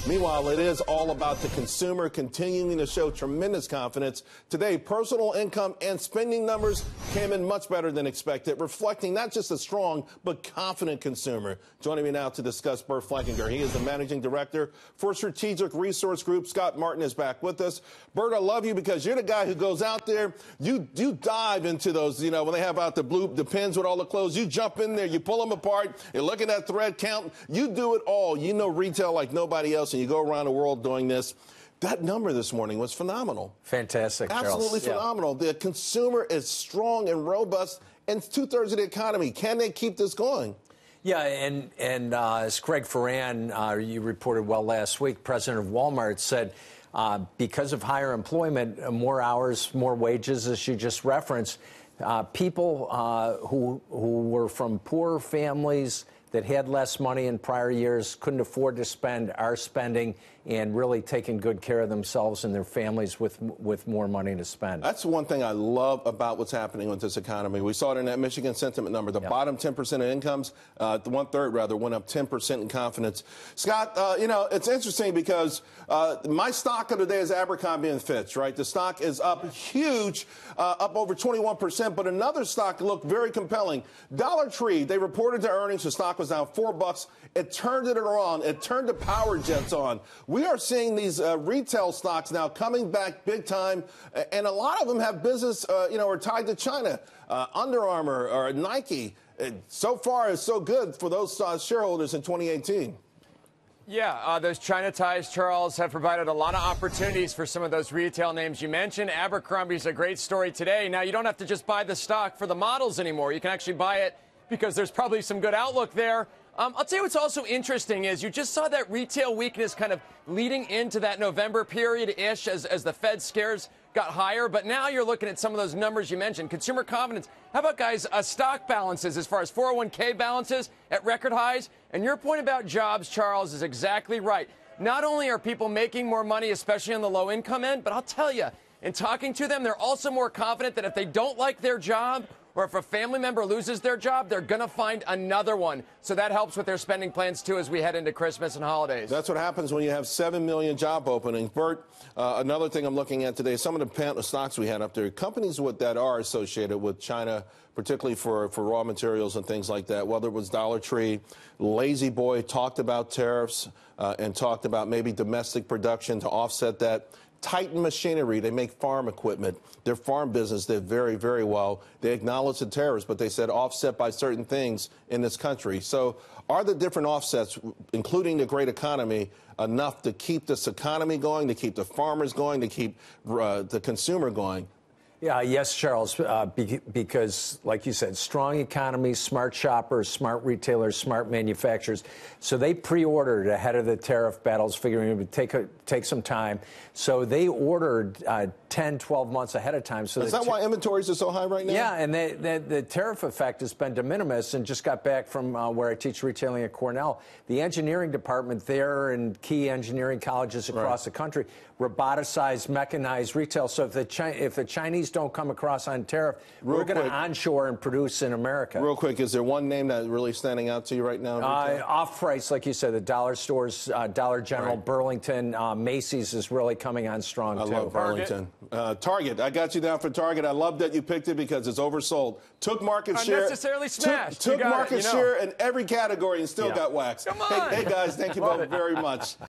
Meanwhile, it is all about the consumer continuing to show tremendous confidence. Today, personal income and spending numbers came in much better than expected, reflecting not just a strong but confident consumer. Joining me now to discuss Burt Flickinger. He is the managing director for Strategic Resource Group. Scott Martin is back with us. Burt, I love you because you're the guy who goes out there. You dive into those, when they have out the pins with all the clothes. You jump in there, you pull them apart, you're looking at thread count. You do it all. You know retail like nobody else, and you go around the world doing this. That number this morning was phenomenal. Fantastic, Charles. Absolutely phenomenal. Yeah. The consumer is strong and robust, and it's two-thirds of the economy. Can they keep this going? Yeah, and as Craig Ferran, you reported well last week, president of Walmart said because of higher employment, more hours, more wages, as you just referenced, people who were from poor families that had less money in prior years, couldn't afford to spend, are spending and really taking good care of themselves and their families with more money to spend. That's one thing I love about what's happening with this economy. We saw it in that Michigan sentiment number. The bottom 10% of incomes, one-third rather, went up 10% in confidence. Scott, it's interesting because my stock of the day is Abercrombie & Fitch, right? The stock is up huge, up over 21%, but another stock looked very compelling. Dollar Tree, they reported their earnings. The stock was down $4. It turned it on. It turned the power jets on. We are seeing these retail stocks now coming back big time, and a lot of them have business, are tied to China. Under Armour or Nike. So far, it's so good for those shareholders in 2018. Yeah, those China ties, Charles, have provided a lot of opportunities for some of those retail names you mentioned. Abercrombie's a great story today. Now, you don't have to just buy the stock for the models anymore. You can actually buy it because there's probably some good outlook there. I'll tell you what's also interesting is you just saw that retail weakness kind of leading into that November period-ish as the Fed scares got higher. But now you're looking at some of those numbers you mentioned. Consumer confidence. How about, guys, stock balances as far as 401k balances at record highs? And your point about jobs, Charles, is exactly right. Not only are people making more money, especially on the low-income end, but I'll tell you, in talking to them, they're also more confident that if they don't like their job or if a family member loses their job, they're going to find another one. So that helps with their spending plans, too, as we head into Christmas and holidays. That's what happens when you have 7 million job openings. Burt, another thing I'm looking at today, some of the stocks we had up there, companies that are associated with China, particularly for raw materials and things like that, whether it was Dollar Tree, Lazy Boy talked about tariffs and talked about maybe domestic production to offset that. Titan Machinery, they make farm equipment. Their farm business did very, very well. They acknowledged the tariffs, but they said offset by certain things in this country. So are the different offsets, including the great economy, enough to keep this economy going, to keep the farmers going, to keep the consumer going? Yeah, yes, Charles, because, like you said, strong economy, smart shoppers, smart retailers, smart manufacturers. So they pre-ordered ahead of the tariff battles, figuring it would take some time. So they ordered 10, 12 months ahead of time. So is that why inventories are so high right now? Yeah, and the tariff effect has been de minimis. And just got back from where I teach retailing at Cornell. The engineering department there and key engineering colleges across the country roboticized, mechanized retail. So if the Chinese don't come across on tariff, we're going to onshore and produce in America. Real quick, is there one name that's really standing out to you right now? Off-price, like you said, the dollar stores, Dollar General, Burlington, Macy's is really coming on strong, too. I love Burlington. Target, I got you down for Target. I love that you picked it because it's oversold. Took market share. Unnecessarily smashed. Took market share in every category and still got waxed. Come on. Hey, guys, thank you both very much.